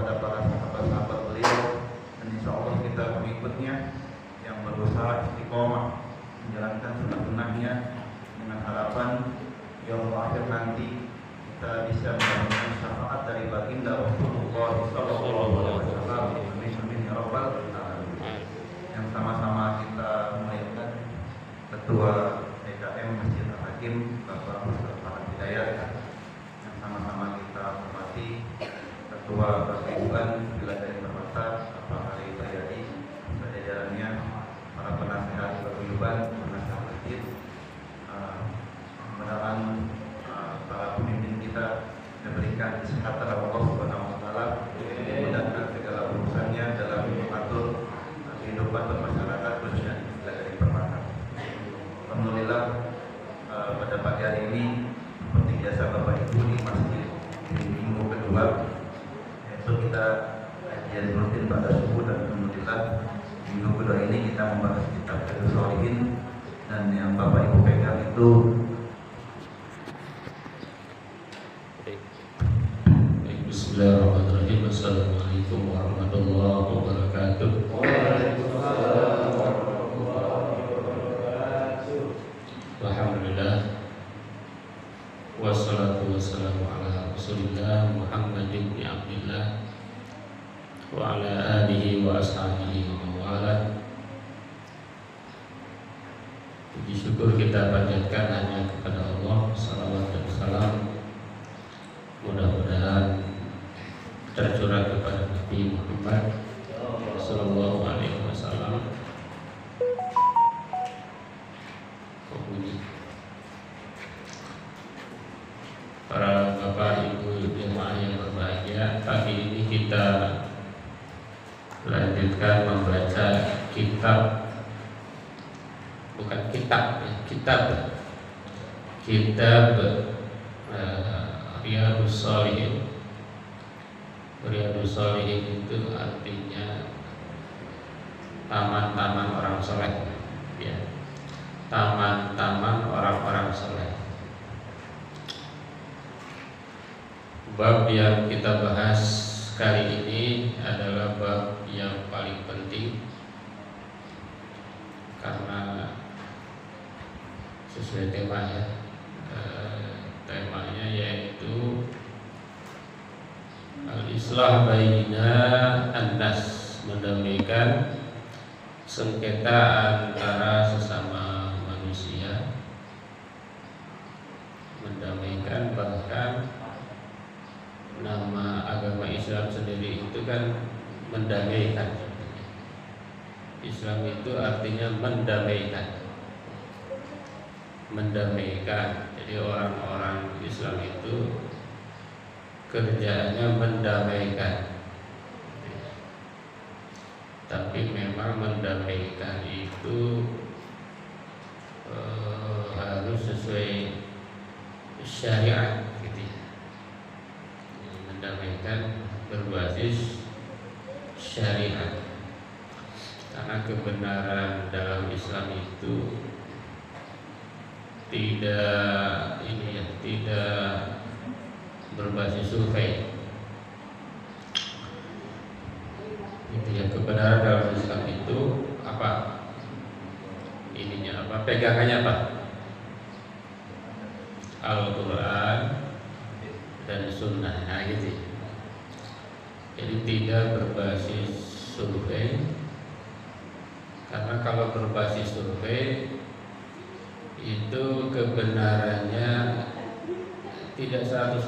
kepada para sahabat-sahabat beliau, dan insya Allah kita pengikutnya yang berusaha istiqomah menjalankan sunnah-sunnahnya dengan harapan yaumul akhir nanti kita bisa mendapatkan syafaat dari baginda Rasulullah sallallahu alaihi wasallam. Amin amin ya rabbal alamin. Yang sama-sama kita muliakan Ketua DKM Masjid Al-Hakim Bapak Ustaz Farhan Hidayat, yang sama-sama kita hormati Ketua Perwakilan Wilayah dari Permata Bapak Ali Bayadi, jajarannya, para penasehat paguyuban, penasehat masjid, mudah-mudahan para pemimpin kita diberikan kesehatan Allah Subhanahu wa taala, dimudahkan segala urusannya dalam mengatur kehidupan bermasyarakat khususnya di wilayah dari Permata. Alhamdulillah pada pagi hari ini seperti biasa Bapak Ibu di masjid di minggu kedua, yaitu kita kajian rutin pada subuh, dan alhamdulillah minggu kedua ini kita membahas kitab Riyadhus Shalihin, dan yang Bapak Ibu pegang itu Bismillahirrahmanirrahim. Assalamualaikum warahmatullahi wabarakatuh. Waalaikumsalam warahmatullahi wabarakatuh. Alhamdulillah, wassalatu wassalamu ala Rasulillah Muhammadin bin Abdillah wa ala alihi wa ashabihi wa mawala. Puji syukur kita panjatkan hanya kepada Allah. Salawat dan salam mudah-mudahan tercurah kepada Nabi Muhammad sallallahu alaihi wasallam. Para bapak ibu jemaah yang berbahagia, pagi ini kita lanjutkan membaca kitab, bukan kitab ya, kitab Riyadhus Shalihin. Riyadhus Shalihin itu artinya taman-taman orang soleh, ya, taman-taman orang-orang soleh. Bab yang kita bahas kali ini adalah bab yang paling penting karena sesuai temanya. Temanya yaitu Al-Islah Baina An-Nas, mendamaikan sengketa antara sesama manusia, mendamaikan. Bahkan nama agama Islam sendiri itu kan mendamaikan. Islam itu artinya mendamaikan. Jadi orang-orang Islam itu kerjaannya mendamaikan. Tapi memang mendamaikan itu harus sesuai syariat, gitu ya. Mendamaikan berbasis syariat. Karena kebenaran dalam Islam itu tidak berbasis survei. Itu ya, kebenaran dalam Islam itu apa? Ininya apa? Pegangannya apa? Al-Quran dan Sunnah, nah gitu. Jadi tidak berbasis survei. Karena kalau berbasis survei itu kebenarannya tidak 100%.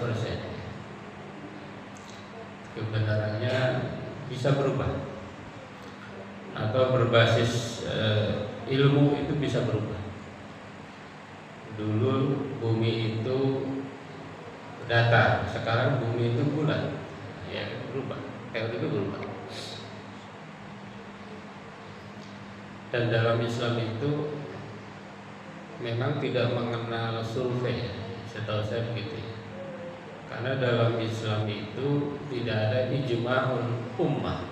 Kebenarannya bisa berubah. Atau berbasis ilmu itu bisa berubah. Dulu bumi itu datar, sekarang bumi itu bulat. Ya, berubah. Teori itu berubah. Dan dalam Islam itu memang tidak mengenal survei, ya. Setahu saya begitu ya. Karena dalam Islam itu tidak ada ijma'ul ummah,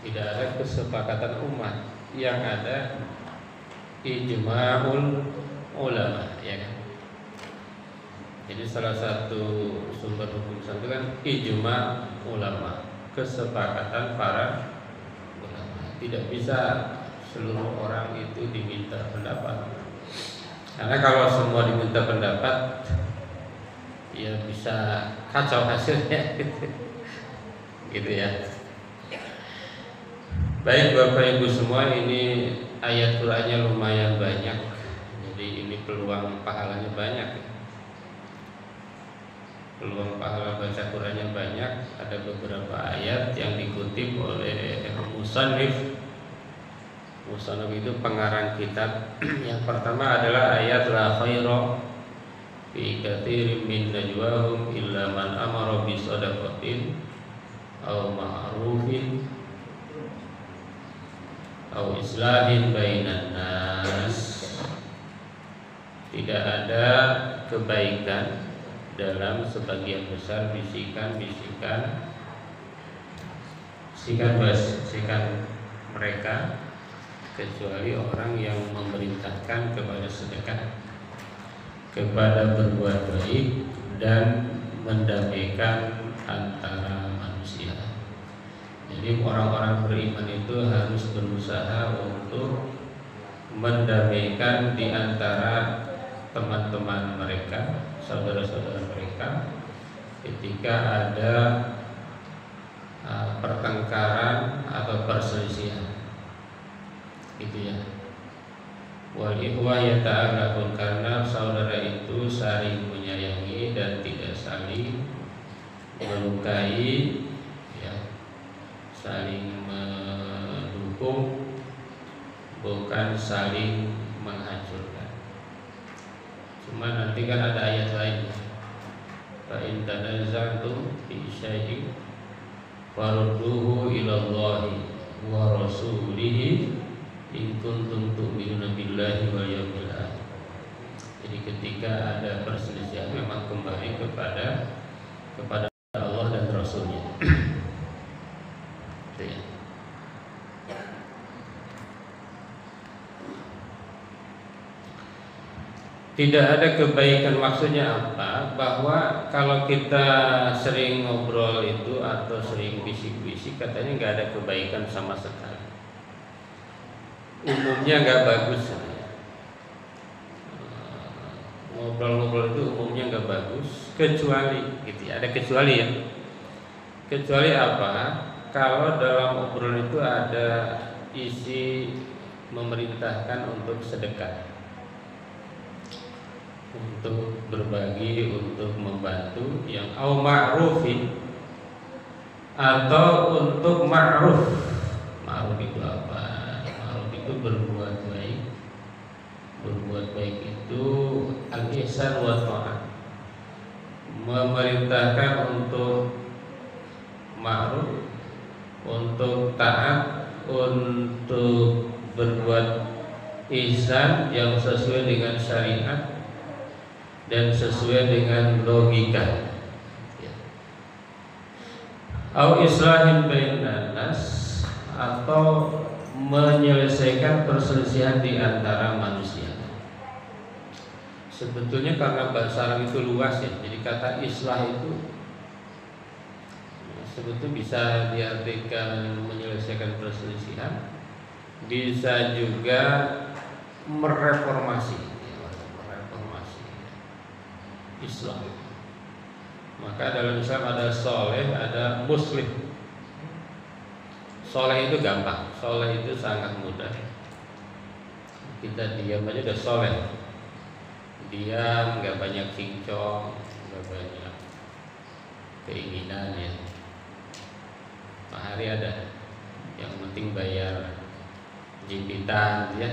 tidak ada kesepakatan umat. Yang ada ijma'ul ulama, ya kan? Jadi salah satu sumber hukum Islam itu kan ijma ulama, kesepakatan para ulama. Tidak bisa seluruh orang itu diminta pendapat. Karena kalau semua diminta pendapat, ya bisa kacau hasilnya, gitu ya. Baik Bapak Ibu semua, ini ayat Qur'annya lumayan banyak, jadi ini peluang pahalanya banyak. Peluang pahala baca Qur'annya banyak. Ada beberapa ayat yang dikutip oleh Musannif. Musannif itu pengarang kitab. Yang pertama adalah ayat la khaira fi katsirin min najwahum illa man amara bi shadaqatin aw ma'rufin aw islahin bainan nas. Tidak ada kebaikan dalam sebagian besar bisikan mereka, kecuali orang yang memerintahkan kepada sedekah, kepada berbuat baik, dan mendamaikan antara manusia. Jadi orang-orang beriman itu harus berusaha untuk mendamaikan di antara teman-teman mereka, saudara-saudara mereka, ketika ada pertengkaran atau perselisihan, gitu ya. Wal ikhwah yata'allaqun, karena saudara itu saling menyayangi dan tidak saling melukai, ya, saling mendukung, bukan saling menghancurkan. Cuma nanti kan ada ayat lain, fa in tanaza'tum fi syai'in farudduhu ilallahi wa rasulihi in kuntum tu'minuna billahi wal yawmil akhir. Jadi ketika ada perselisihan memang kembali kepada Allah dan Rasulnya. Itu ya. Tidak ada kebaikan, maksudnya apa? Bahwa kalau kita sering ngobrol itu atau sering bisik-bisik, katanya nggak ada kebaikan sama sekali. Umumnya nggak bagus. Ngobrol-ngobrol itu umumnya nggak bagus, kecuali, gitu ya. Ada kecuali ya. Kecuali apa? Kalau dalam obrolan itu ada isi memerintahkan untuk sedekah, untuk berbagi, untuk membantu, yang au ma'rufin, atau untuk ma'ruf. Ma'ruf itu apa? Ma'ruf itu berbuat baik. Berbuat baik itu al-ihsan wa ta'at. Memerintahkan untuk ma'ruf, untuk taat, untuk berbuat ihsan yang sesuai dengan syariat dan sesuai dengan logika, ya. Au islahin bainan nas, atau menyelesaikan perselisihan di antara manusia. Sebetulnya karena bahasa Arab itu luas ya, jadi kata islah itu sebetulnya bisa diartikan menyelesaikan perselisihan, bisa juga mereformasi. Islam. Maka dalam Islam ada soleh, ada muslim. Soleh itu gampang, soleh itu sangat mudah. Kita diam aja udah soleh. Diam, nggak banyak cincong, nggak banyak keinginan ya. Pak Hari ada, yang penting bayar jimpitan ya.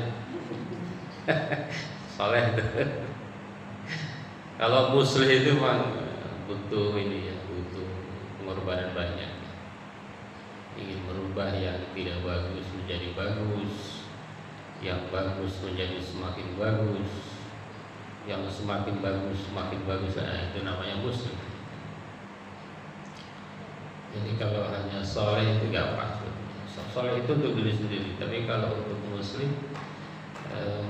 Soleh itu. Kalau muslim itu memang butuh ini ya, butuh pengorbanan banyak. Ingin merubah yang tidak bagus menjadi bagus, yang bagus menjadi semakin bagus, yang semakin bagus semakin bagus. Nah, itu namanya muslim. Jadi kalau hanya soleh itu gampang. Soleh itu untuk diri sendiri, tapi kalau untuk muslim,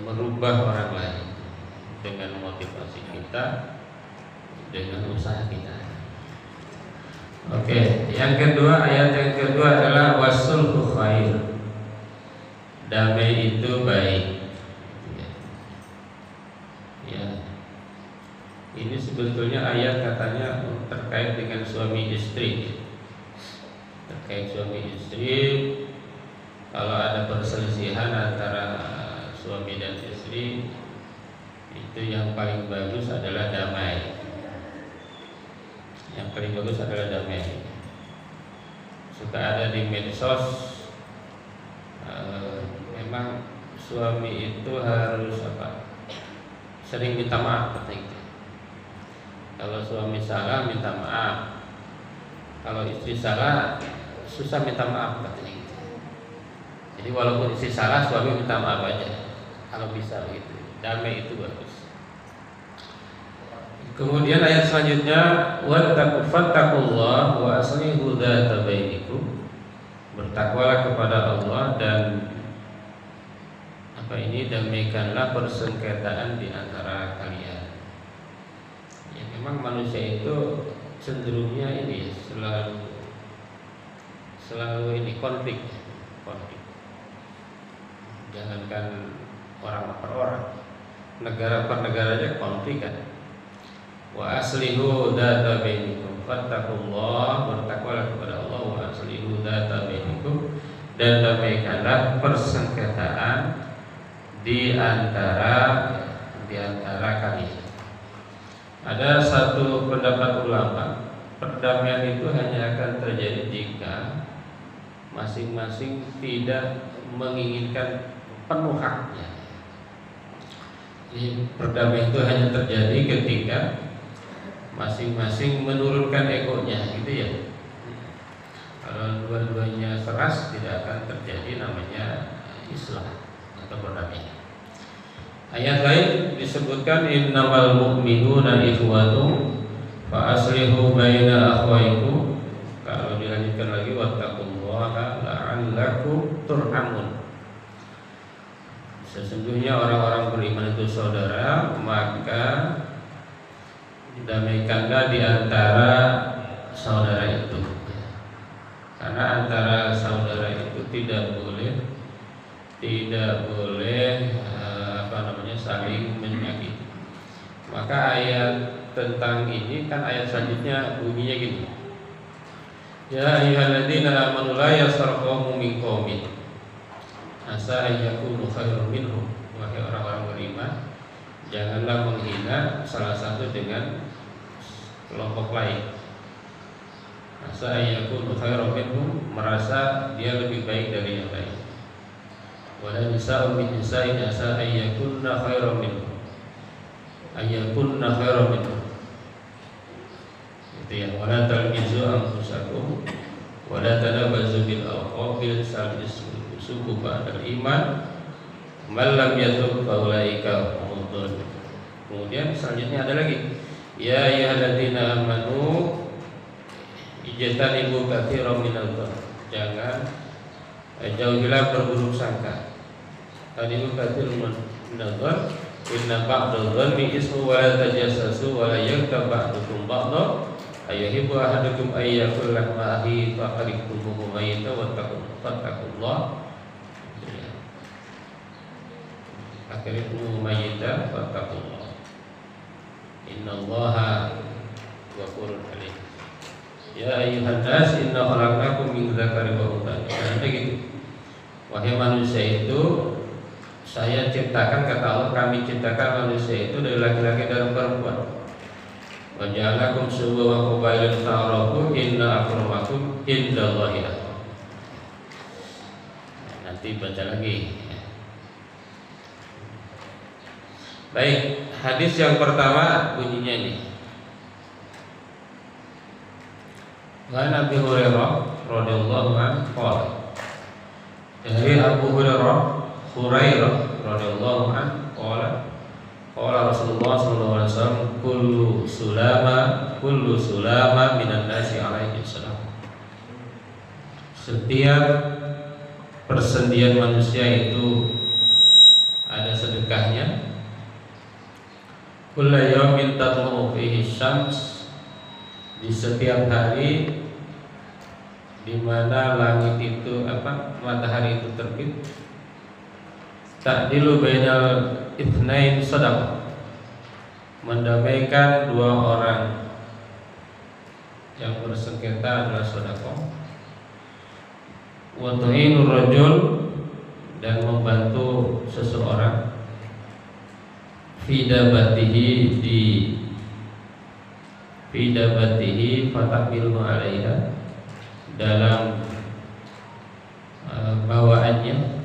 merubah orang lain dengan motivasi kita, dengan usaha kita. Oke, yang kedua, ayat yang kedua adalah wasulhu khair. Damai itu baik. Ya. Ini sebetulnya ayat katanya terkait dengan suami istri. Terkait suami istri, kalau ada perselisihan antara suami dan istri, itu yang paling bagus adalah damai. Yang paling bagus adalah damai. Suka ada di medsos, memang suami itu harus sering minta maaf katanya. Kalau suami salah minta maaf, kalau istri salah susah minta maaf katanya. Jadi walaupun istri salah, suami minta maaf aja. Kalau bisa begitu, damai itu bagus. Kemudian ayat selanjutnya, wattaqullaha wa aslihu dzata bainikum. Bertakwalah kepada Allah dan damaikanlah persengketaan di antara kalian. Ya, memang manusia itu cenderungnya ini selalu ini konflik. Jangankan orang per orang, negara per negara aja konflik kan. Wa aslihu dzata bainikum fattaqullah, bertakwalah kepada Allah, wa aslihu dzata bainikum, dan damaikanlah persengketaan di antara kalian. Ada satu pendapat ulama, perdamaian itu hanya akan terjadi jika masing-masing tidak menginginkan penuh haknya. Jadi perdamaian itu hanya terjadi ketika masing-masing menurunkan egonya, gitu ya. Kalau dua-duanya keras, tidak akan terjadi namanya Islam atau perdamaian. Ayat lain disebutkan innamal mu'minuna ikhwatun fa aslihu baina akhwaikum. Kalau dilanjutkan lagi wattaqullaha la'allakum turhamun. Sesungguhnya orang-orang beriman itu saudara, maka damaikanlah di antara saudara itu. Karena antara saudara itu tidak boleh saling menyakiti. Maka ayat tentang ini kan ayat selanjutnya bunyinya gini. Ya ayyuhalladzina amanu la yaskhar qaumun min qaumin asa ayyakunu khairum minhum. Wahai orang-orang beriman, janganlah menghina salah satu dengan kelompok lain. Asa ayyakunu khairum minhum, merasa dia lebih baik dari yang lain. Wala nisa'u min nisa'in asa ayyakunna khairum minhum, ayyakunna khairum minhum. Itu ya. Wala talmizu anfusakum wala tanabazu bil alqabil suku ba'dal iman malam yatub faulaika humudun. Kemudian selanjutnya ada lagi, ya ayyuhalladzina amanu ijtanibu katsiran minadh dhann. Jangan jauhilah berburuk sangka. Tadibu katsiran minadh dhann inna ba'dadh dhanni ismu wa la tajassasu wa la yaghtab ba'dukum ba'dha ayuhibbu ahadukum ayyakul lahma ahi faqariktumuhu mayyita wattaqullah. Akhirnya mayyita fattaqullah innallaha ghafurun halim. Ya ayyuhan nas inna khalaqnakum min dzakarin wa untha. Nanti gitu. Wahai manusia itu, saya ciptakan, kata Allah, kami ciptakan manusia itu dari laki-laki dan perempuan. Wa ja'alakum syu'uban wa qabailan ta'arafu inna akramakum indallahi atqakum. Nanti baca lagi. Baik, hadis yang pertama bunyinya ini. Wa Nabi Hurairah radhiyallahu anhu qala. Dari Abu Hurairah radhiyallahu anhu qala Rasulullah sallallahu alaihi wasallam kullu sulama minan nasi alaihi salam. Setiap persendian manusia itu ada sedekahnya. Kulla yawmin tatlu'u fihi syams, di setiap hari di mana langit itu matahari itu terbit, ta'dilu bainal itsnain shadaqah, mendamaikan dua orang yang bersengketa adalah sedekah. Wa tu'inur rajul, dan membantu seseorang fi dabatihi fatahmilu 'alaiha, dalam bawaannya,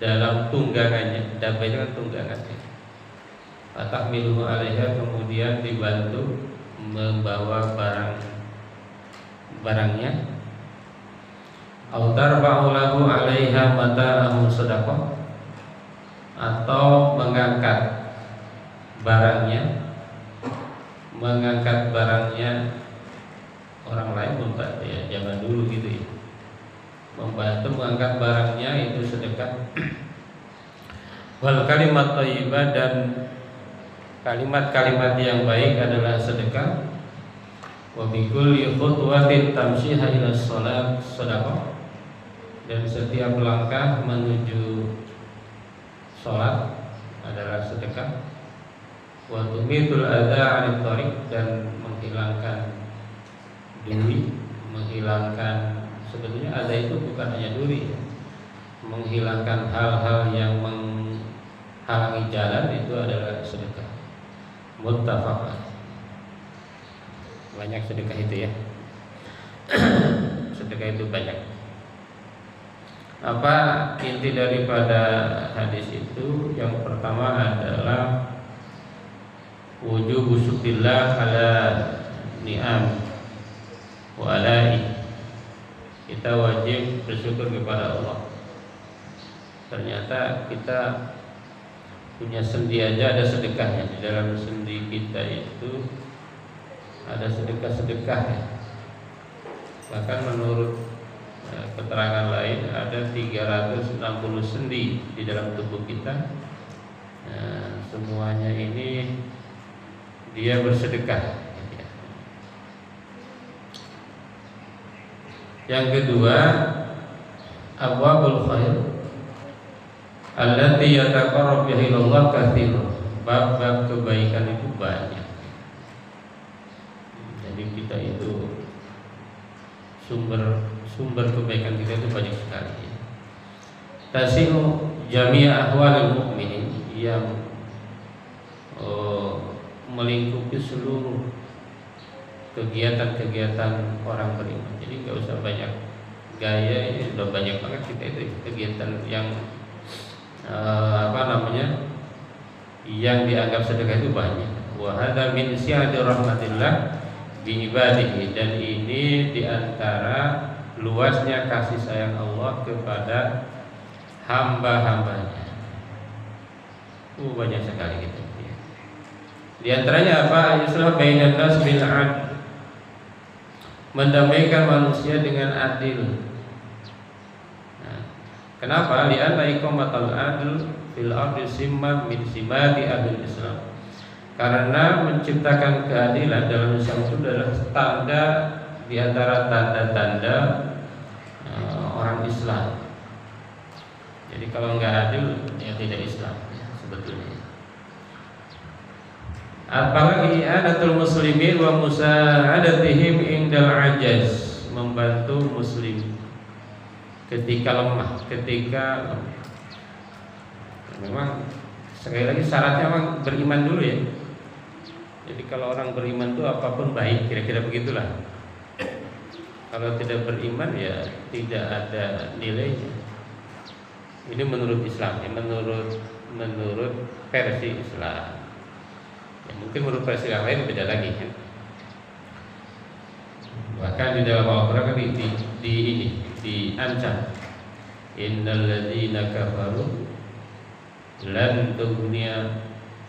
dalam tunggangannya. Dabah itu kan tunggangannya. Fatahmilu 'alaiha, kemudian dibantu membawa barangnya. Au tarfa'u lahu 'alaiha mata'ahu shadaqah, atau mengangkat barangnya orang lain membantu, ya zaman dulu gitu ya, membantu mengangkat barangnya itu sedekah. Wal kalimat thayyibah, dan kalimat-kalimat yang baik adalah sedekah. Wa bi kulli khutwatin tamshiha ila shalah shadaqah, dan setiap langkah menuju sholat adalah sedekah. Wa tumitul adza 'anil thariq, dan menghilangkan duri, sebetulnya adza itu bukan hanya duri ya. Menghilangkan hal-hal yang menghalangi jalan itu adalah sedekah. Muttafaq. Banyak sedekah itu ya. Sedekah itu banyak. Apa inti daripada hadis itu? Yang pertama adalah wujubu syukrillah ala ni'am wa ala'i. Kita wajib bersyukur kepada Allah. Ternyata kita punya sendi aja ada sedekahnya. Di dalam sendi kita itu ada sedekah-sedekahnya. Bahkan menurut keterangan lain ada 360 sendi di dalam tubuh kita. Semuanya ini dia bersedekah. Yang kedua, abwabul khair allati yataqarrab biha ilallah katsir. Bab-bab kebaikan itu banyak. Jadi kita itu sumber kebaikan kita itu banyak sekali. Tasi'u jami'a ahwalil mu'minin, yang melingkupi seluruh kegiatan-kegiatan orang beriman. Jadi nggak usah banyak gaya, ini sudah banyak banget kita itu kegiatan yang yang dianggap sedekah itu banyak. Wa hadza min syi'ati rahmatillah bi ibadihi, dan ini diantara luasnya kasih sayang Allah kepada hamba-hambanya. Banyak sekali gitu. Di antaranya apa? Yuslah bainan nas bil 'adl, mendamaikan manusia dengan adil. Kenapa? Li'anna iqamatul 'adl fil ardi simma min simati ahlul Islam. Karena menciptakan keadilan dalam Islam itu adalah tanda di antara tanda-tanda orang Islam. Jadi kalau enggak adil ya tidak Islam ya, sebetulnya. Apalagi adatul muslimin wa musa'adatihim indal ajaz, membantu muslim ketika lemah, memang sekali lagi syaratnya memang beriman dulu ya. Jadi kalau orang beriman itu apapun baik, kira-kira begitulah. Kalau tidak beriman ya tidak ada nilainya. Ini menurut Islam ya, menurut versi Islam. Ya, mungkin menurut versi yang lain beda lagi kan. Bahkan di dalam Al-Qur'an kan diancam, innal ladzina kafaru lan tughniya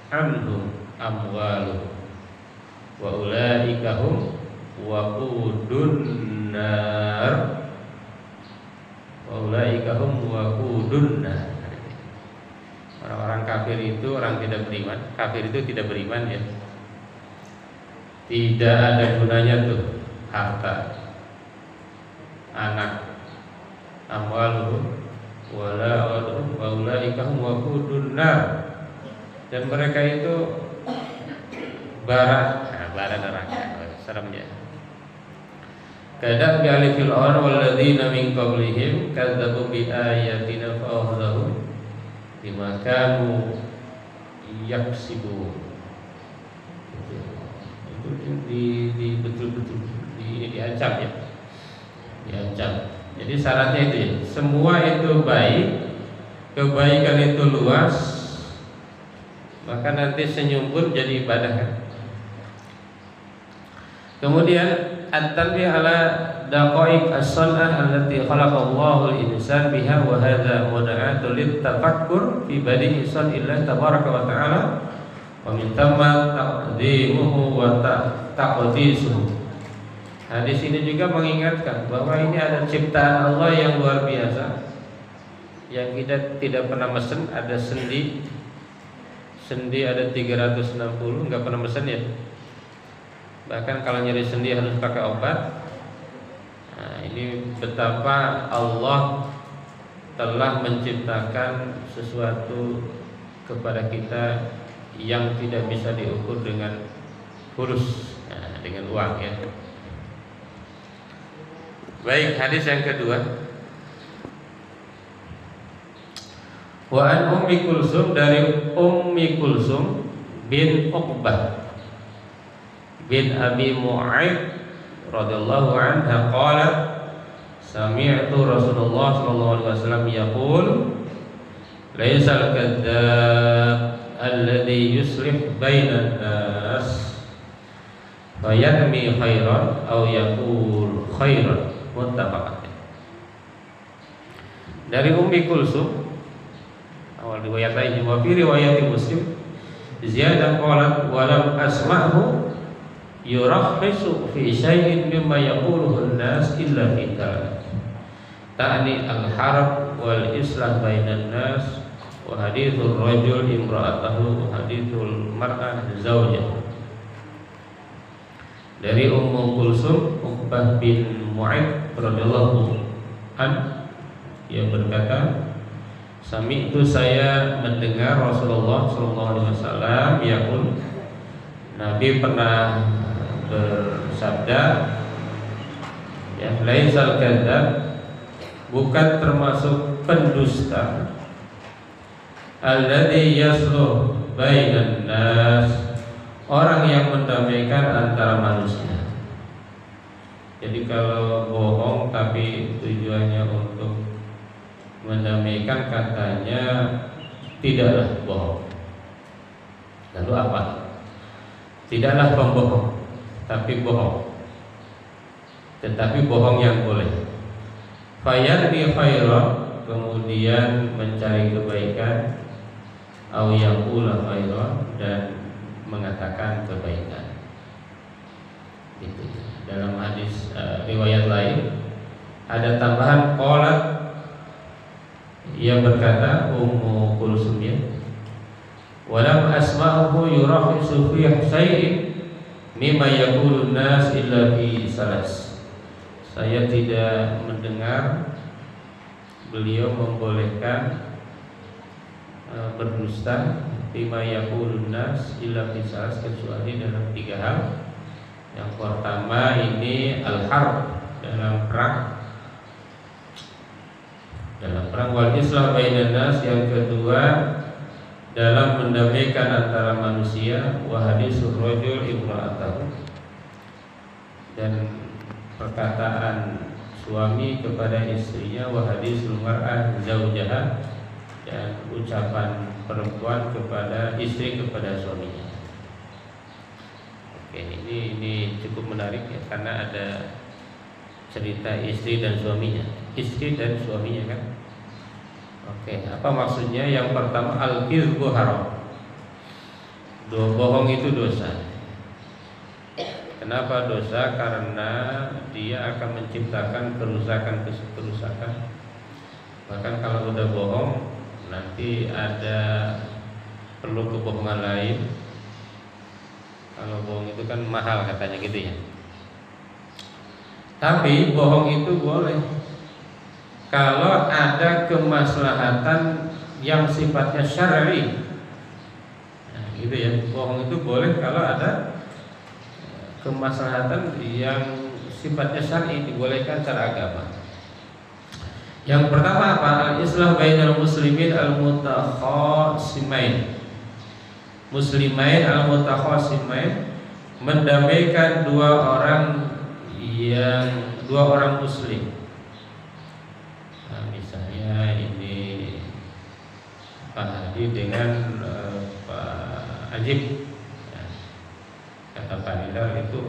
anhum amwaluhum wa ulaika hum waqudun nar. Wa ulaika hum waqudun nar. Orang-orang kafir itu, orang tidak tidak beriman. Kafir itu tidak beriman ya. Tidak ada gunanya tuh harta, anak, amwaluhum wala auladuhum wa ulaika hum waqudun nar. Dan mereka itu bara neraka. Seremnya. Kadang bi ali fir'aun wal ladzina min qablihim kadzabu bi ayatina fa akhadhahum bima kanu yaksibun. Itu di betul-betul diancam ya. Diancam. Jadi syaratnya itu ya, semua itu baik, kebaikan itu luas, maka nanti senyum pun jadi ibadah kan. Kemudian at-tanbih ala daqaiq as-sunnah allati khalaqallahu al-insan biha wa hadha mud'atu lit-tafakkur fi badi'i sunillah tabaraka wa ta'ala wa min thamma taqdimuhu wa taqdisuhu. Hadis ini juga mengingatkan bahwa ini ada ciptaan Allah yang luar biasa, yang kita tidak pernah mesen. Ada sendi ada 360, nggak pernah mesen ya. Bahkan kalau nyari sendi harus pakai obat. Nah, ini betapa Allah telah menciptakan sesuatu kepada kita yang tidak bisa diukur dengan fulus, dengan uang ya. Baik, hadis yang kedua. Wa an Ummi Kulsum, dari Ummi Kulsum bin Uqbah bin Abi Mu'aid radhiyallahu anha qalat sami'tu Rasulullah sallallahu alaihi wasallam yaqul laisal kadzdzab alladhi yuslih bainan nas fayanmi khairan aw yaqul khairan. Muttafaq. Dari Ummi Kulsum, awal riwayat lainnya, wa fi riwayat Muslim ziyadah qalat wa lam asma'hu yurakhisu fi syai'in mimma yaquluhu an-nas illa fi thalath ta'ni al-harb wal islah bainan nas wa hadithur rajul imra'atahu wa hadithul mar'ah zawjah. Dari Ummu Kulsum Uqbah bin Mu'aid radhiyallahu an, ia berkata, sami'tu, saya mendengar Rasulullah sallallahu alaihi wasallam yaqul, Nabi pernah bersabda, ya, laisal kadzdzab, bukan termasuk pendusta, alladzi yasluh bainan nas, orang yang mendamaikan antara manusia. Jadi kalau bohong tapi tujuannya untuk mendamaikan, katanya tidaklah bohong. Lalu apa? Tidaklah pembohong, tapi bohong. Tetapi bohong yang boleh. Fayarni khairan, kemudian mencari kebaikan, au yaqula khairan, dan mengatakan kebaikan. Itu. Dalam hadis riwayat lain ada tambahan qalat, ia berkata Ummu Kulsum, ya, walam asma'uhu yurakhisu fi syai'in mimma yaqulun nas illa fi salas. Saya tidak mendengar beliau membolehkan berdusta bima yaqulun nas illa fi salas, kecuali dalam 3 hal. Yang pertama ini al-harb, dalam perang wal islah bainan nas, yang kedua dalam mendamaikan antara manusia, wa hadisur rajul imra'atahu, dan perkataan suami kepada istrinya, wa hadisul mar'ah zaujaha, dan ucapan perempuan kepada istri kepada suaminya. Oke, ini cukup menarik ya, karena ada cerita istri dan suaminya kan. Oke, apa maksudnya? Yang pertama, al-kizbu haram, bohong itu dosa. Kenapa dosa? Karena dia akan menciptakan kerusakan. Bahkan kalau udah bohong, nanti ada perlu kebohongan lain. Kalau bohong itu kan mahal katanya gitu ya. Tapi bohong itu boleh kalau ada kemaslahatan yang sifatnya syar'i. Nah, gitu ya. Bohong itu boleh kalau ada kemaslahatan yang sifatnya syar'i, dibolehkan secara agama. Yang pertama apa? Al-islah bainal muslimin al-mutakhasimain. Muslimain al-mutakhasimain, mendamaikan dua orang muslim. Nah, misalnya ini Pak Hadi dengan Pak Ajib. Ya, kata Pak Hidar itu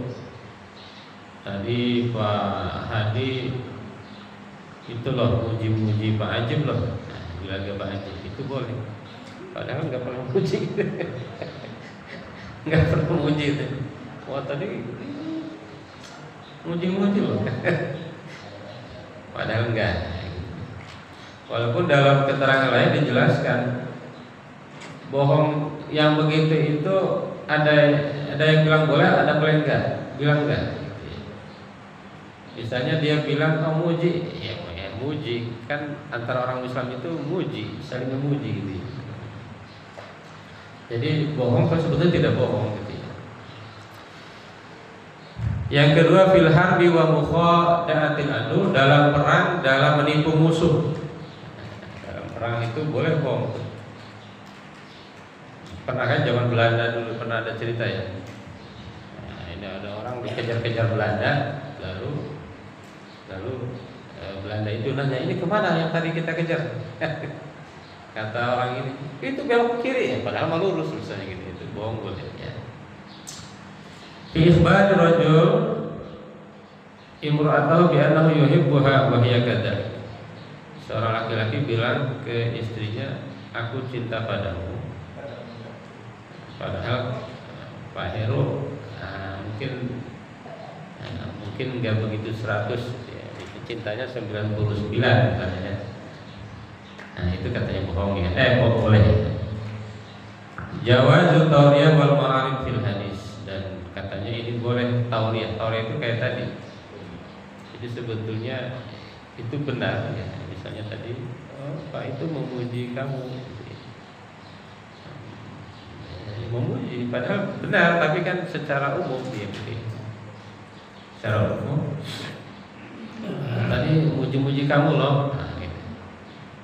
tadi Pak Hadi itu loh muji-muji Pak Ajib loh. Nah, bilang ke Pak Ajib itu boleh. Padahal nggak pernah muji, nggak pernah muji itu. Wah tadi muji-muji loh. Padahal enggak. Walaupun dalam keterangan lain dijelaskan bohong yang begitu itu ada yang bilang boleh, ada yang enggak, bilang enggak. Misalnya dia bilang muji, ya muji kan antara orang Islam itu muji, saling memuji gitu. Jadi bohong kan sebetulnya tidak bohong gitu ya. Yang kedua fil harbi wa mukhada'atil adu, dalam perang, dalam menipu musuh. Dalam perang itu boleh bohong. Pernah kan zaman Belanda dulu pernah ada cerita ya. Nah, ini ada orang dikejar-kejar Belanda, lalu Belanda itu nanya, ini kemana yang tadi kita kejar? Kata orang ini, itu belok ke kiri ya, padahal mah lurus misalnya gitu, itu bohong boleh ya. Fi ikhbar rajul imra'atahu bi annahu yuhibbuha wa hiya kadzalik. Seorang laki-laki bilang ke istrinya, aku cinta padamu. Padahal Pak Heru mungkin nggak begitu 100 ya, cintanya 99 katanya. Nah itu katanya bohong ya. Boleh. Jawazu tauriyah wal ma'arif fil hadis, dan katanya ini boleh tauriyah. Tauriyah itu kayak tadi. Jadi sebetulnya itu benar ya. Misalnya tadi Pak itu memuji kamu. Memuji padahal benar, tapi kan secara umum dia begitu. Secara umum tadi muji-muji kamu loh.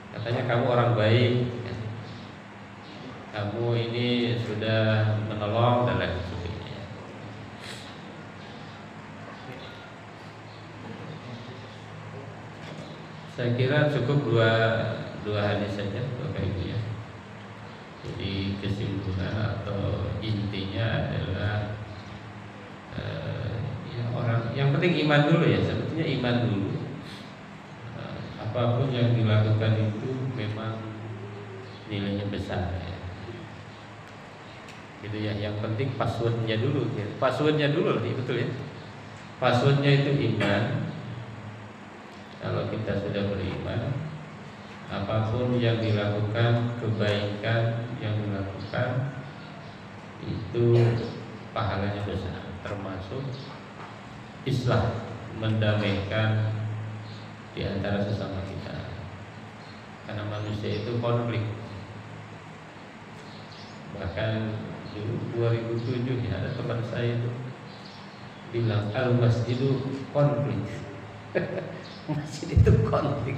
Katanya kamu orang baik, kamu ini sudah menolong dan lain sebagainya. Saya kira cukup dua hadis saja Bapak Ibu ya. Jadi kesimpulan atau intinya adalah ya orang yang penting iman dulu ya, sebetulnya iman dulu. Apapun yang dilakukan itu memang nilainya besar ya. Gitu ya, yang penting passwordnya dulu ya. Passwordnya dulu nih, betul ya. Passwordnya itu iman. Kalau kita sudah beriman, apapun yang dilakukan, kebaikan yang dilakukan itu pahalanya besar, termasuk islah, mendamaikan di antara sesama kita. Karena manusia itu konflik. Bahkan dulu 2007 ya, ada teman saya itu bilang al-masjidu konflik. Masjid itu konflik.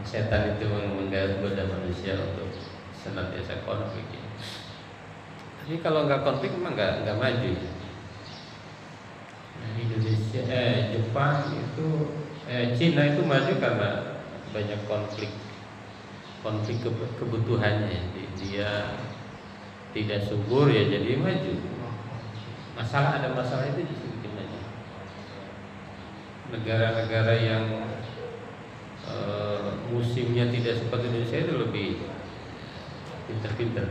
Setan itu menggoda manusia untuk senantiasa konflik ya. Tapi kalau nggak konflik memang nggak maju. Indonesia, Jepang itu, Cina itu maju karena banyak konflik kebutuhannya. Dia tidak subur ya, jadi maju. Ada masalah itu justru bikin maju. Negara-negara yang musimnya tidak seperti Indonesia itu lebih pintar-pintar.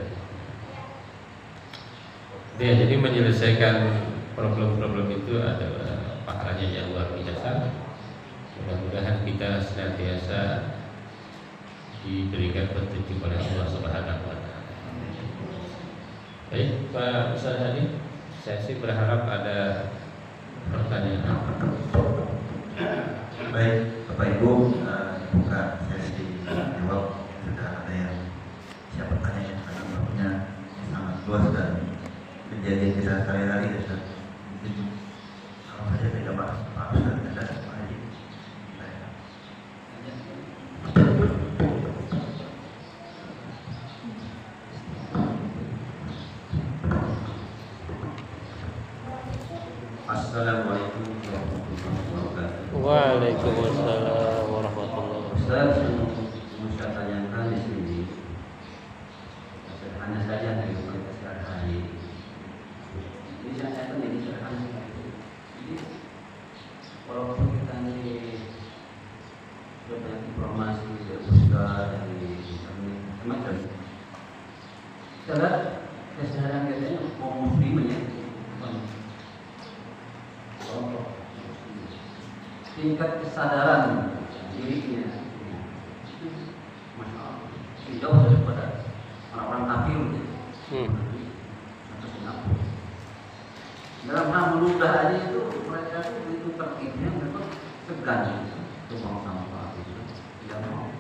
Ya, jadi menyelesaikan problem-problem itu adalah pahalanya yang luar biasa. Mudah-mudahan kita senantiasa diberikan petunjuk oleh Allah Subhanahu wa taala. Baik, Pak Ustaz Hadi, saya sih berharap ada pertanyaan. Baik, Bapak Ibu, buka sesi jawab. Sudah ada yang siap bertanya karena bapaknya sangat luas dan kejadian kita sehari-hari ya, Ustaz. Mungkin kalau saja beda Pak Ustaz ada Pak Haji. Assalamualaikum warahmatullahi wabarakatuh. Waalaikumsalam warahmatullahi wabarakatuh. Ustaz, yang mau saya tanyakan di sini sederhana saja dari kita sehari-hari. Ini saya tanyakan ini sederhana sekali. Jadi walaupun kita ini sudah banyak informasi dari Ustaz, dari internet, macam-macam, kesadaran kita mau muslim ya, tingkat kesadaran dirinya itu masya Allah jauh daripada orang-orang kafir atau Singapura. Dalam hal meludah aja itu mereka itu begitu tertibnya, mereka segan itu buang sampah itu tidak mau.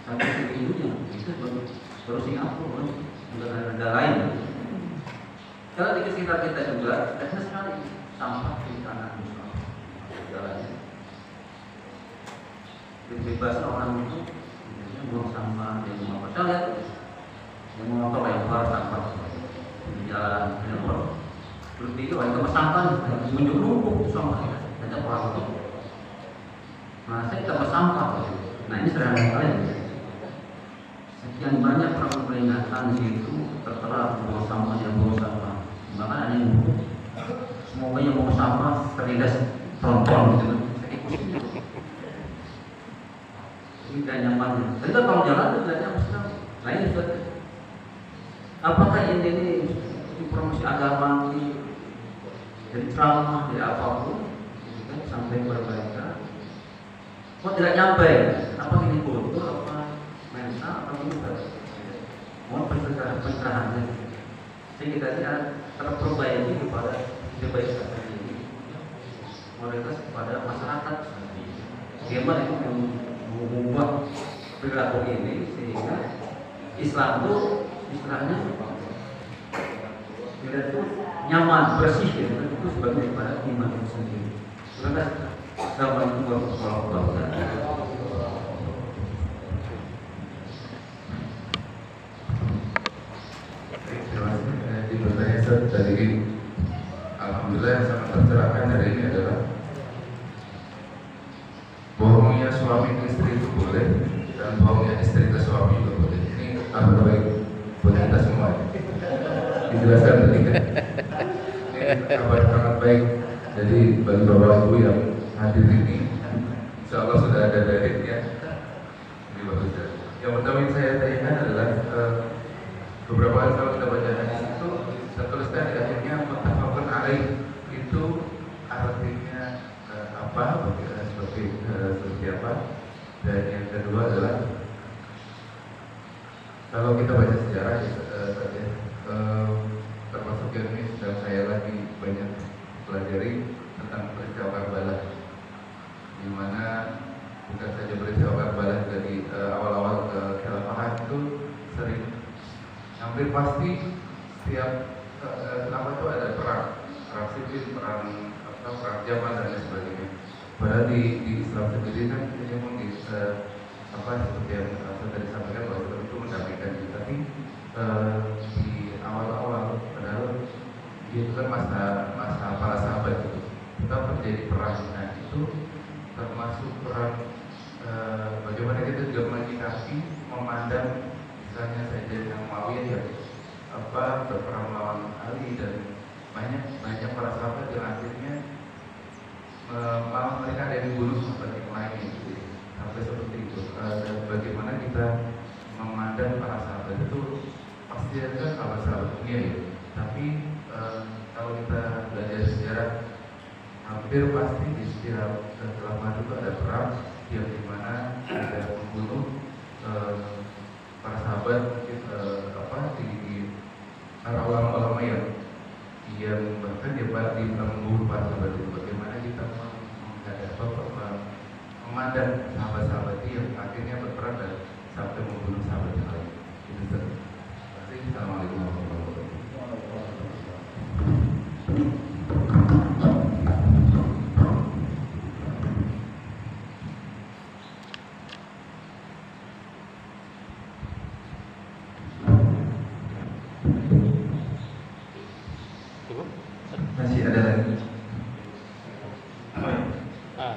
Sampai segitunya itu baru Singapura, negara lain. Kalau di sekitar kita juga ada sekali sampah di tanah jalannya. Bebas orang itu buang sampah, dia mau apa? Saya lihat yang mau motor lempar sampah di jalan, terus itu orang kemas sampah, muncul numpuk sampah, ada orang itu. Nah, saya kemas sampah. Nah, ini sederhana sekali. Sekian banyak perang peringatan di situ tertera buang sampah dan buang sampah. Bahkan ada yang semoga yang buang sampah terlindas tronton gitu. Tidak nyaman. Tapi kalau jalan itu tidak nyaman. Lain Ustaz. Apakah ini informasi agama ini dari ceramah, dari apapun, kan sampai kepada mereka? Kok tidak nyampe? Apa ini kultur? Apa mental? Apa ini Ustaz? Mohon pencerahannya. Jadi kita tidak terperbaiki kepada baik seperti ini. Mereka kepada masyarakat. Bagaimana itu mengubah perilaku ini sehingga Islam itu istilahnya tidak itu nyaman, bersih gitu. Itu sebagai daripada iman itu sendiri. Terima kasih. Assalamualaikum warahmatullahi wabarakatuh. Terima kasih. Di pertanyaan tadi, alhamdulillah yang sangat tercerahkan hari ini adalah bohongnya suami ke istri itu boleh dan bohongnya istri ke suami juga boleh. Ini kabar baik buat kita semua. Dijelaskan tadi kan. Ini kabar sangat baik. Jadi bagi bapak ibu yang hadir ini, insya Allah sudah ada dalilnya. Ini bagus ya. Yang pertama yang saya tanyakan adalah beberapa kali kalau kita baca hadis itu tertuliskan di akhirnya muttafaqun alaih, itu artinya apa? Seperti apa? Dan yang kedua adalah kalau kita baca sejarah termasuk yang ini sedang saya lagi banyak pelajari tentang peristiwa Karbala, di mana bukan saja peristiwa Karbala, dari awal-awal kekhilafahan itu sering hampir pasti setiap selama itu ada perang sipil, perang zaman dan lain sebagainya. Padahal di Islam sendiri kan kita memang seperti yang saya tadi sampaikan bahwa Islam itu mendamaikan diri, tapi di awal-awal padahal itu kan masa para sahabat itu kita terjadi perang. Nah itu termasuk perang bagaimana kita juga menyikapi memandang misalnya saja yang Muawiyah ya berperang melawan Ali dan banyak para sahabat yang akhirnya malah mereka ada yang dibunuh seperti yang lain gitu. Sampai seperti itu. Dan bagaimana kita memandang para sahabat itu pasti ada kalau sahabat dunia ya. Tapi kalau kita belajar sejarah hampir pasti di setiap kekhilafahan itu ada perang yang dimana ada membunuh para sahabat di para ulama-ulama yang bahkan dia mengguru para sahabat itu, bagaimana kita memandang sahabat-sahabat itu yang akhirnya berperan dan sampai membunuh sahabat yang lain. Itu Ustaz. Terima kasih. Assalamualaikum warahmatullahi wabarakatuh. Masih ada lagi? Ada.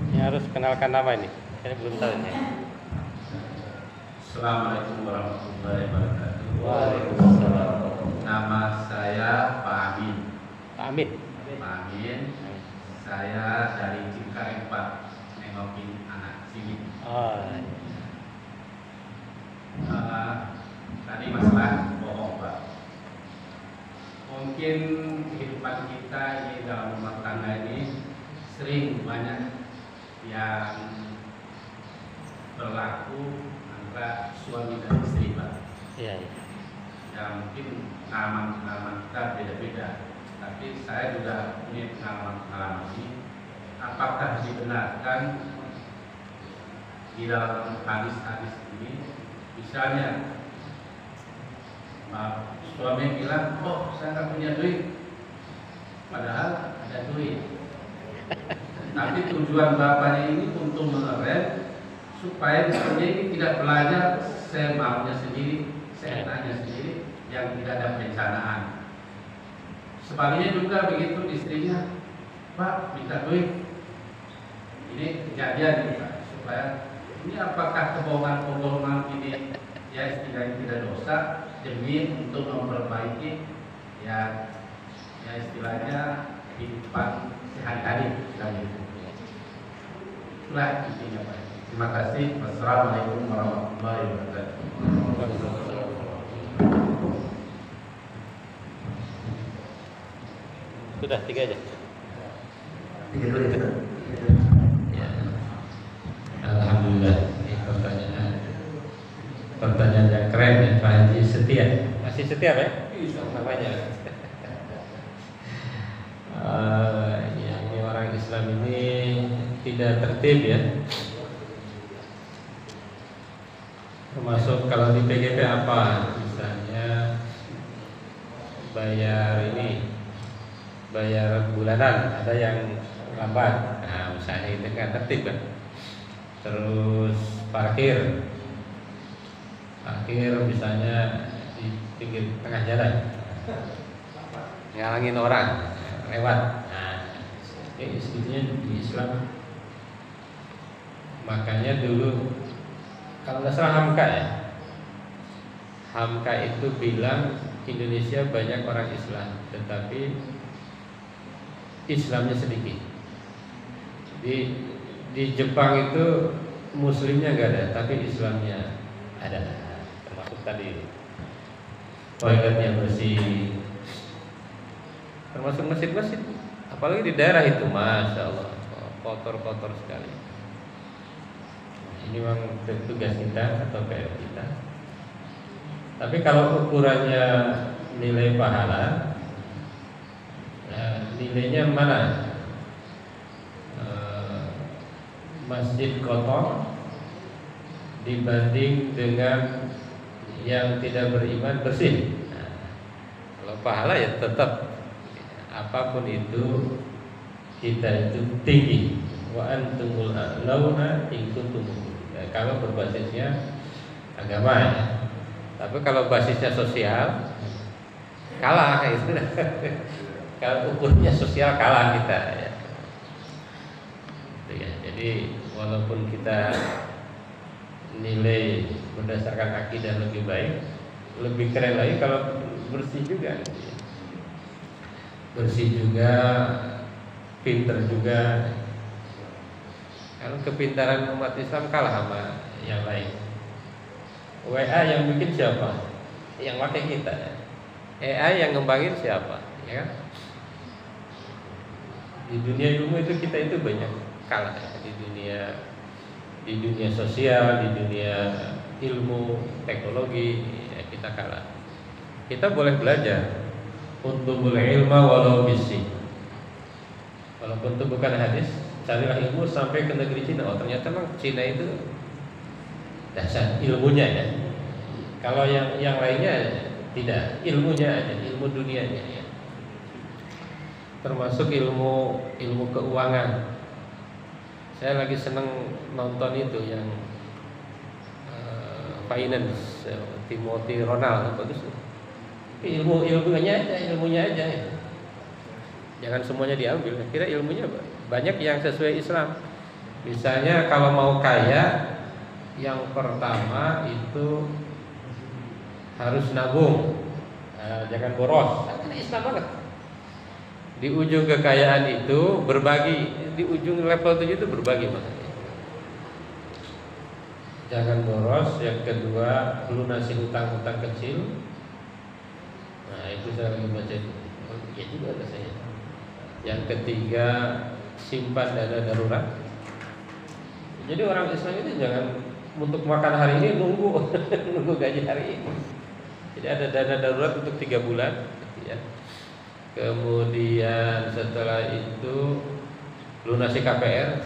Ini harus kenalkan nama ini. Saya belum tahu ini. Assalamualaikum warahmatullahi wabarakatuh. Waalaikumsalam. Nama saya Pak Amin. Pak Amin. Pak Amin. Saya dari Cikaeng Pak, nengokin anak sini. Oh. Tadi masalah bohong Pak. Mungkin kehidupan kita di dalam rumah tangga ini sering banyak yang berlaku antara suami dan istri Pak. Iya, iya. Ya mungkin pengalaman kita beda-beda, tapi saya juga punya pengalaman ini. Apakah dibenarkan di dalam hadis-hadis ini, misalnya suami bilang, oh saya nggak punya duit, padahal ada duit, tapi tujuan bapaknya ini untuk mengerem supaya istrinya ini tidak belajar saya maunya sendiri, saya tanya sendiri, yang tidak ada perencanaan. Sebaliknya juga begitu istrinya, Pak minta duit, ini kejadian Pak, supaya ini apakah kebohongan ini ya istilahnya tidak dosa demi untuk memperbaiki ya istilahnya kehidupan sehari-hari istilahnya. Itulah intinya Pak. Terima kasih. Wassalamualaikum warahmatullahi wabarakatuh. Sudah 3 aja. 3 dulu ya Ustaz. Ya. Alhamdulillah, ini pertanyaan yang keren ya Pak Haji Setia. Masih setia Pak ya? Namanya. Ya, ini orang Islam ini tidak tertib ya. Termasuk kalau di PGP apa? Misalnya bayar bulanan, ada yang lambat. Nah, misalnya itu kan tertib kan. Terus parkir misalnya di pinggir tengah jalan, ngalangin orang lewat. Nah, sebetulnya di Islam, makanya dulu kalau nggak salah Hamka itu bilang Indonesia banyak orang Islam, tetapi Islamnya sedikit. Di Jepang itu Muslimnya nggak ada, tapi Islamnya ada. Termasuk tadi toiletnya bersih, termasuk masjid-masjid. Apalagi di daerah itu, masya Allah, kotor-kotor sekali. Ini memang tugas kita atau PR kita. Tapi kalau ukurannya nilai pahala, nilainya mana? Masjid kotor dibanding dengan yang tidak beriman bersih. Nah, kalau pahala ya tetap apapun itu kita itu tinggi. Wa antumul a'launa in kuntum mu'minin. Kalau berbasisnya agama ya. Tapi kalau basisnya sosial kalah itu. Kalau ukurnya sosial kalah kita ya. Jadi walaupun kita nilai berdasarkan akidah lebih baik, lebih keren lagi kalau bersih juga. Bersih juga, pinter juga. Kalau kepintaran umat Islam kalah sama yang lain. WA yang bikin siapa? Yang pakai kita. AI yang ngembangin siapa? Ya kan? Di dunia ilmu itu kita itu banyak kalah ya. Di dunia di dunia sosial, di dunia ilmu, teknologi, ya kita kalah. Kita boleh belajar untuk ilma walau bisi. Walaupun itu bukan hadis, carilah ilmu sampai ke negeri Cina. Oh ternyata memang Cina itu dasar ilmunya ya. Kalau yang lainnya tidak, ilmunya aja, ilmu dunianya ya. Termasuk ilmu keuangan. Saya lagi seneng nonton itu yang finance, Timothy Ronald, bagus. Ilmunya aja ya. Jangan semuanya diambil. Kira ilmunya banyak yang sesuai Islam. Misalnya kalau mau kaya, yang pertama itu harus nabung, jangan boros. Kan Islam banget. Di ujung kekayaan itu berbagi, di ujung level 7 itu berbagi maksudnya. Jangan boros. Yang kedua, lunasi hutang-hutang kecil. Nah itu saya lagi baca itu. Oh, iya juga rasanya. Yang ketiga, simpan dana darurat. Jadi orang Islam itu jangan untuk makan hari ini nunggu gaji hari ini. Jadi ada dana darurat untuk 3 bulan ya. Kemudian setelah itu lunasi KPR.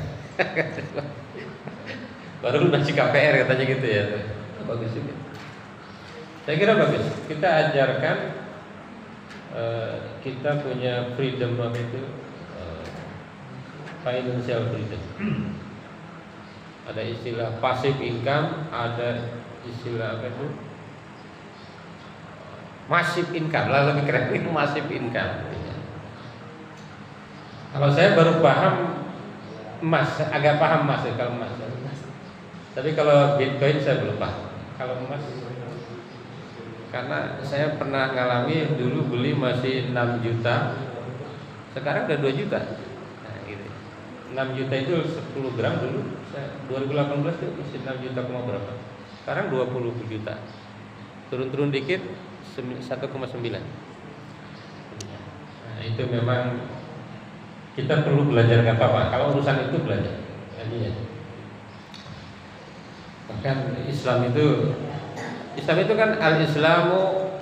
Baru lunasi KPR katanya gitu ya. Bagus juga. Saya kira bagus. Kita ajarkan kita punya freedom apa itu, financial freedom. Ada istilah passive income, ada istilah apa itu, massive income. Lah lebih keren itu massive income. Kalau saya baru paham emas, agak paham emas ya, kalau emas. Tapi kalau Bitcoin saya belum paham. Kalau emas, karena saya pernah ngalami dulu beli masih 6 juta, sekarang udah 2 juta. Nah, gitu. 6 juta itu 10 gram dulu. 2018 itu masih 6 juta berapa? Sekarang 20 juta. Turun-turun dikit 1,9. Nah, itu memang kita perlu belajar nggak apa-apa. Kalau urusan itu belajar. Ya. Bahkan Islam itu kan al-Islamu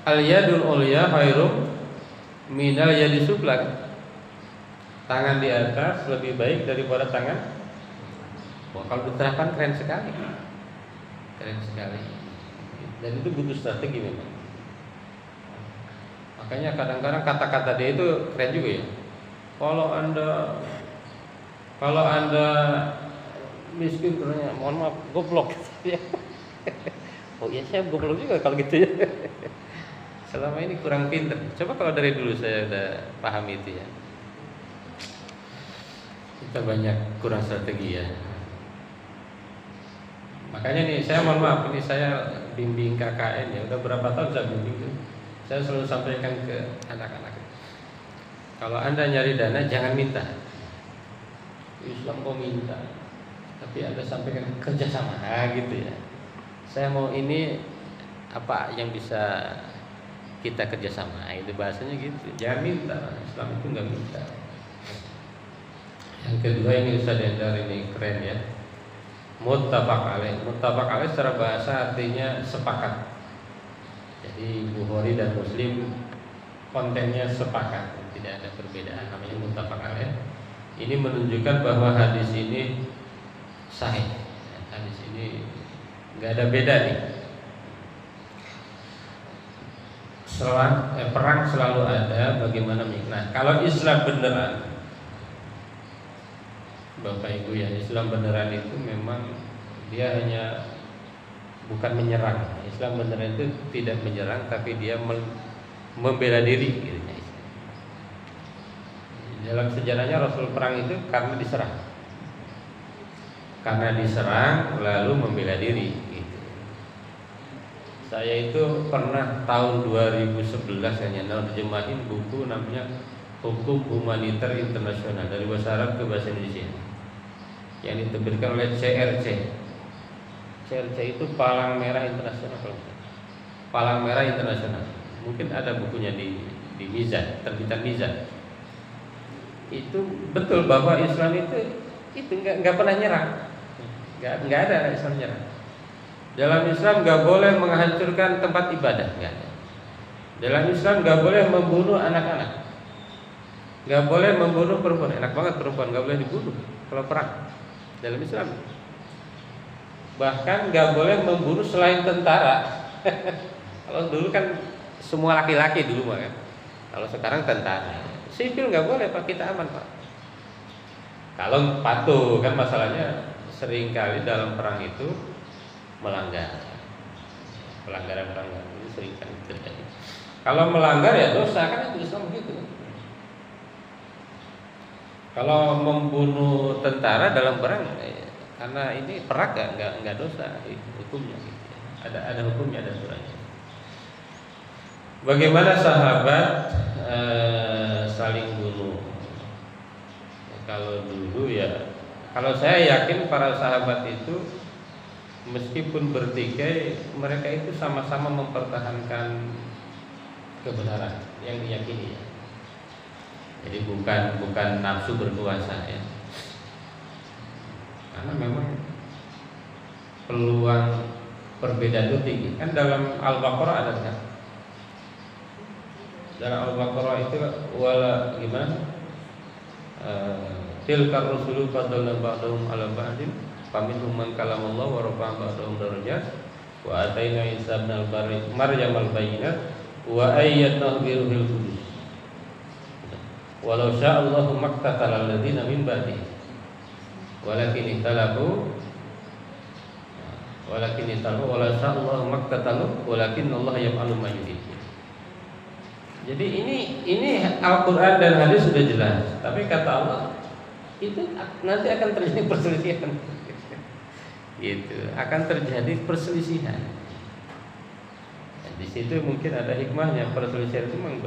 al-yadul ulya khairum minal yadi sufla. Tangan di atas lebih baik daripada tangan. Wah, kalau diterapkan keren sekali. Keren sekali. Dan itu butuh strategi memang. Makanya kadang-kadang kata-kata dia itu keren juga ya. Kalau anda miskin, katanya, mohon maaf, goblok. Oh iya, saya goblok juga kalau gitu ya. Selama ini kurang pinter. Coba kalau dari dulu saya udah paham itu ya. Kita banyak kurang strategi ya. Makanya nih, saya mohon maaf, ini saya bimbing KKN ya. Udah berapa tahun saya bimbing tuh. Saya selalu sampaikan ke anak-anak. Kalau anda nyari dana jangan minta. Islam mau minta, tapi anda sampaikan kerjasama, gitu ya. Saya mau ini apa yang bisa kita kerjasama, itu bahasanya gitu. Jangan minta. Islam itu nggak minta. Yang kedua ini Ustaz Endar, ini keren ya. Muttafaq alaih. Muttafaq alaih secara bahasa artinya sepakat. Jadi Bukhari dan Muslim kontennya sepakat, tidak ada perbedaan, namanya muttafaq alaih. Ini menunjukkan bahwa hadis ini sahih. Hadis ini nggak ada beda nih. Perang selalu ada, bagaimana nah, kalau Islam beneran, Bapak Ibu ya, Islam beneran itu memang dia hanya bukan menyerang. Islam beneran itu tidak menyerang, tapi dia membela diri gitu. Dalam sejarahnya Rasul perang itu karena diserang. Karena diserang lalu membela diri gitu. Saya itu pernah tahun 2011 hanya nerjemahin buku namanya Hukum Humaniter Internasional dari bahasa Arab ke bahasa Indonesia, yang diterbitkan oleh CRC. CRC itu Palang Merah Internasional. Palang Merah Internasional. Mungkin ada bukunya di Mizan, terbitan Mizan. Itu betul bahwa Islam itu itu nggak pernah nyerang, nggak ada Islam nyerang. Dalam Islam nggak boleh menghancurkan tempat ibadah, nggak ada. Dalam Islam nggak boleh membunuh anak-anak, nggak boleh membunuh perempuan. Enak banget perempuan nggak boleh dibunuh kalau perang dalam Islam. Bahkan nggak boleh membunuh selain tentara. Kalau dulu kan semua laki-laki dulu mah kan. Kalau sekarang tentara, sipil nggak boleh Pak, kita aman Pak. Kalau patuh kan masalahnya seringkali dalam perang itu pelanggaran itu sering kali terjadi. Kalau melanggar ya dosa, kan itu Islam begitu. Kalau membunuh tentara dalam perang, karena ini perang nggak dosa hukumnya. Gitu. Ada hukumnya, ada aturannya. Bagaimana sahabat saling bunuh? Kalau dulu ya, kalau saya yakin para sahabat itu meskipun bertikai, mereka itu sama-sama mempertahankan kebenaran yang diyakini ya. Jadi bukan nafsu berkuasa ya. Karena memang peluang perbedaan itu tinggi. Kan dalam Al-Baqarah ada kan? Dalam Al-Baqarah itu wala gimana? Tilkar rusulu fadalna ba'dahum 'ala ba'din faminhum man kalamallahu wa rafa'a ba'dahum darajat wa ataina Isa ibnal Maryam al-bayyinat wa ayyadnahu bi ruhil qudus walau syaa Allahu maqtatala alladziina min ba'dihi walakin ikhtalafu walau syaa Allahu maqtatalu walakin Allah yaf'alu ma yurid. Jadi ini Al-Qur'an dan hadis sudah jelas, tapi kata Allah itu nanti akan terjadi perselisihan. Gitu, akan terjadi perselisihan. Di situ mungkin ada hikmahnya, perselisihan itu memang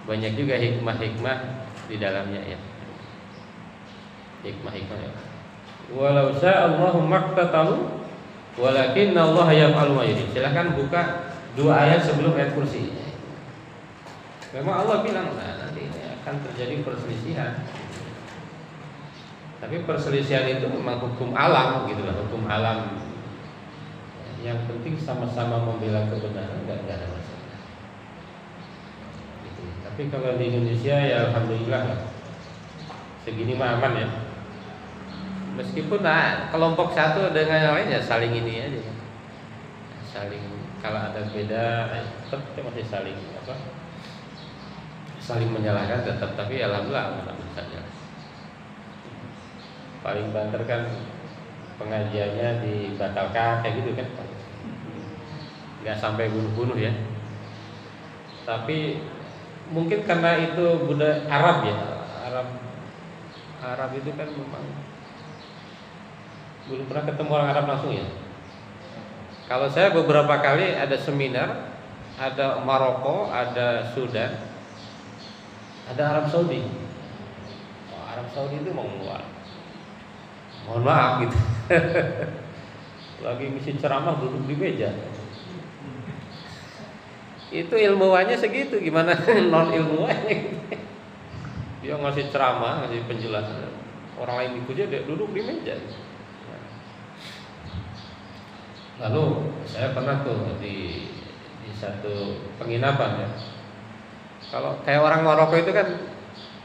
banyak juga hikmah-hikmah di dalamnya ya. Hikmah-hikmahnya. Walau syaa Allahu maqtatalu walakinna Allah yaf'alu ma yurid. Silakan buka 2 ayat sebelum ayat kursi. Memang Allah bilang nanti ini akan terjadi perselisihan. Tapi perselisihan itu memang hukum alam gitu lah, hukum alam. Yang penting sama-sama membela kebenaran, nggak ada masalah. Gitu. Tapi kalau di Indonesia ya alhamdulillah lah, segini mah aman ya. Meskipun kelompok satu dengan yang lain ya saling ini aja, saling kalau ada beda tetap masih saling saling menyalahkan tetap, tapi alhamdulillah misalnya. Paling banter kan pengajiannya dibatalkan kayak gitu kan, nggak sampai bunuh-bunuh ya. Tapi mungkin karena itu budaya Arab ya, Arab itu kan memang belum pernah ketemu orang Arab langsung ya. Kalau saya beberapa kali ada seminar, ada Maroko, ada Sudan, ada Arab Saudi. Arab Saudi itu mohon maaf gitu. Lagi misi ceramah duduk di meja. Itu ilmuwannya segitu, gimana non ilmuwannya gitu. Dia ngasih ceramah, ngasih penjelasan, orang lain ikutnya dia duduk di meja. Lalu saya pernah tuh di satu penginapan ya. Kalau kayak orang Maroko itu kan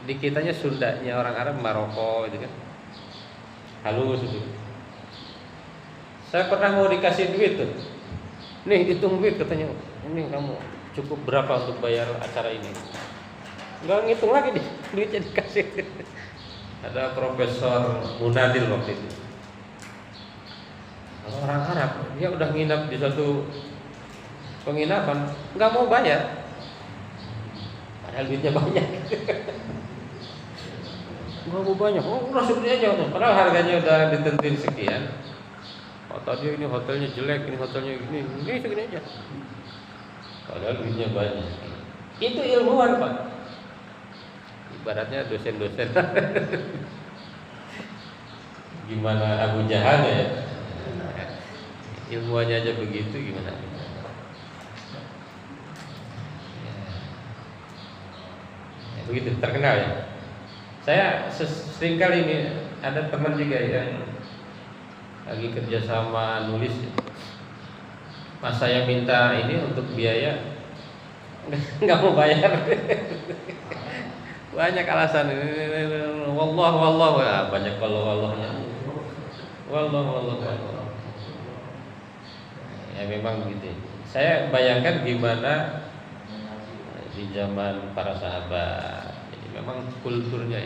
di kitanya Sundanya, orang Arab Maroko itu kan halus itu. Saya pernah mau dikasih duit tuh. Nih hitung duit katanya. Ini kamu cukup berapa untuk bayar acara ini? Enggak ngitung lagi nih, duitnya dikasih. Ada Profesor Munadil waktu itu. Kalau orang Arab, dia udah nginap di suatu penginapan, nggak mau bayar. Padahal duitnya banyak. Nggak mau banyak, udah segini aja. Padahal harganya udah ditentuin sekian. Tadi ini hotelnya jelek, ini hotelnya ini segini aja. Padahal duitnya banyak. Itu ilmuwan Pak. Ibaratnya dosen-dosen. Gimana Abu Jahal ya? Ilmuannya aja begitu, gimana? Ya, begitu terkenal ya. Saya sering kali ini ada teman juga yang lagi kerjasama nulis. Pas saya minta ini untuk biaya, nggak mau bayar. Banyak alasan ini. Wallah, banyak wallahnya. Wallah. Ya memang begitu. Saya bayangkan gimana di zaman para sahabat. Jadi memang kulturnya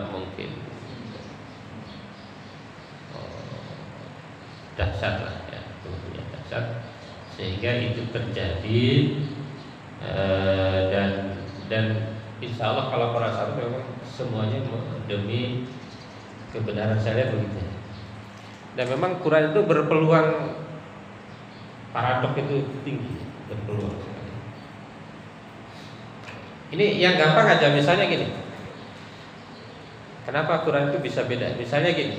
mungkin dahsyat lah ya, kulturnya dahsyat sehingga itu terjadi dan insya Allah kalau para sahabat memang semuanya demi kebenaran. Saya lihat begitu. Dan memang Quran itu berpeluang paradok itu tinggi, berpeluang. Ini yang gampang aja, misalnya gini. Kenapa Quran itu bisa beda? Misalnya gini.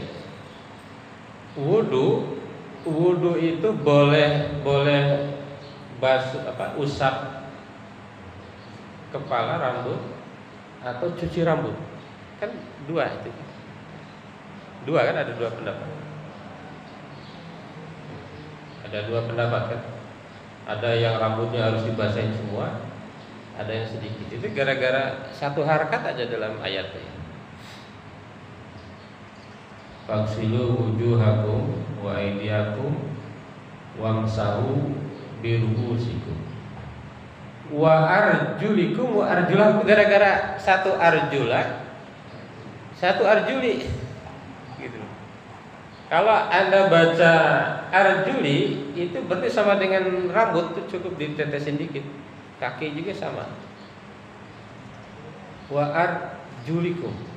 Wudu itu boleh usap kepala, rambut atau cuci rambut. Kan dua itu. Dua kan, ada dua pendapat. Ada dua pendapat kan. Ada yang rambutnya harus dibasahin semua, ada yang sedikit. Itu gara-gara satu harakat aja dalam ayatnya. Faghsilu wujuhakum wa aydiyakum wamsahu biru'usikum wa arjulikum wa arjulakum. Gara-gara satu arjula, satu arjuli gitu. Kalau Anda baca arjuli itu berarti sama dengan rambut, itu cukup ditetesin dikit. Kaki juga sama. Wa arjulikum.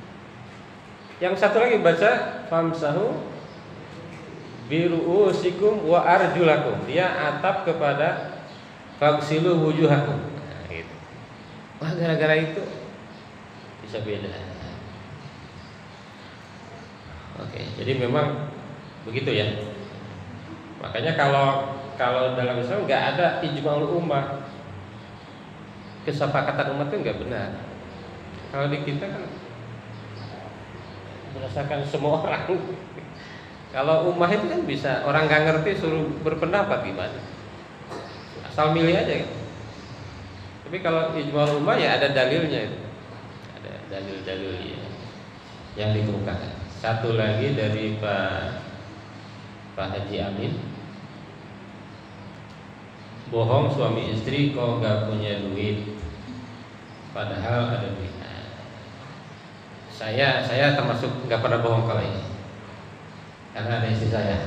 Yang satu lagi baca famsahu biru'usikum wa arjulakum. Dia atap kepada faghsilu wujuhakum. Nah, gitu. Wah, gara-gara itu bisa beda. Oke, jadi memang begitu ya. Makanya kalau dalam Islam nggak ada ijma'ul ummah, kesepakatan umat itu nggak benar. Kalau di kita kan berdasarkan semua orang. Kalau ummah itu kan bisa, orang nggak ngerti suruh berpendapat gimana, asal milih aja gitu. Tapi kalau ijma'ul ummah ya ada dalilnya itu. Ada dalil-dalil yang dikemukakan. Satu lagi dari Pak Haji Amin, bohong suami istri kok nggak punya duit, padahal ada duit. Saya termasuk nggak pernah bohong kalau ini, karena ada istri saya.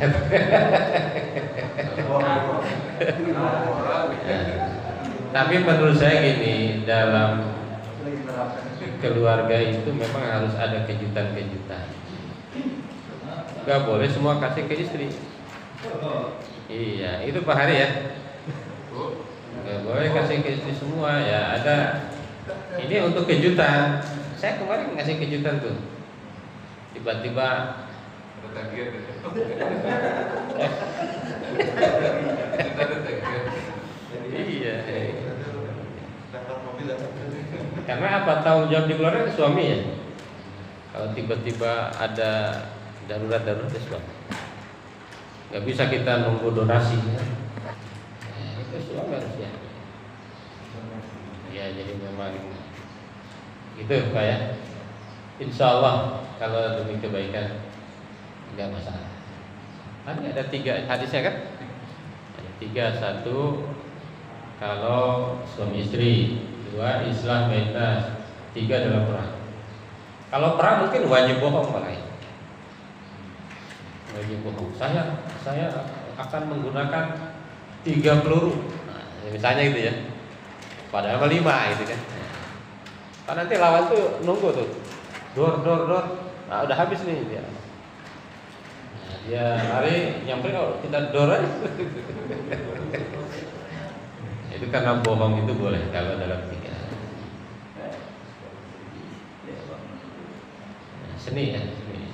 Tapi menurut saya gini, dalam keluarga itu memang harus ada kejutan-kejutan. Gak boleh semua kasih ke istri. Iya, itu Pak Hari ya. Gak boleh kasih ke istri semua ya. Ada ini untuk kejutan. Saya kemarin ngasih kejutan tuh. Tiba-tiba iya. Karena apa, tanggung jawab di keluarga suami ya. Kalau tiba-tiba ada darurat ya suami. Gak bisa kita nunggu donasi ya. Itu suami harusnya. Ya jadi memang gitu Pak ya. Insya Allah kalau demi kebaikan nggak masalah. Ada 3 hadisnya kan? Ada 3. 1 kalau suami istri, 2 islah bainas, 3 dalam perang. Kalau perang mungkin wajib bohong malah. Wajib bohong. Saya akan menggunakan 3 peluru. Nah, misalnya gitu ya. Padahal 5 gitu kan. Kan nanti lawan tuh nunggu tuh. Dor. Nah, udah habis nih dia. Nah, dia lari nyamperin, oh kita dor aja. Itu karena bohong itu boleh kalau dalam 3. Nah, seni ya, seni.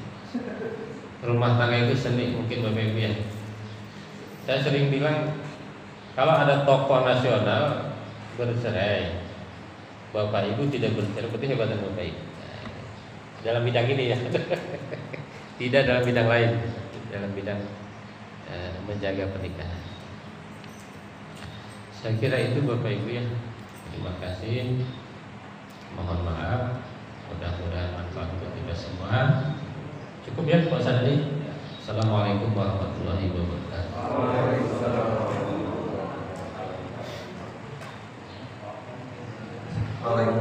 Rumah tangga itu seni, mungkin Bapak Ibu ya. Saya sering bilang kalau ada tokoh nasional bercerai, Bapak Ibu tidak bercerai, berarti hebatan Bapak Ibu. Nah, dalam bidang ini ya, tidak dalam bidang lain, dalam bidang menjaga pernikahan. Saya kira itu Bapak Ibu ya. Terima kasih. Mohon maaf. Mudah-mudahan manfaat untuk kita semua. Cukup ya Pak Sadari. Assalamualaikum warahmatullahi wabarakatuh. Waalaikumsalam.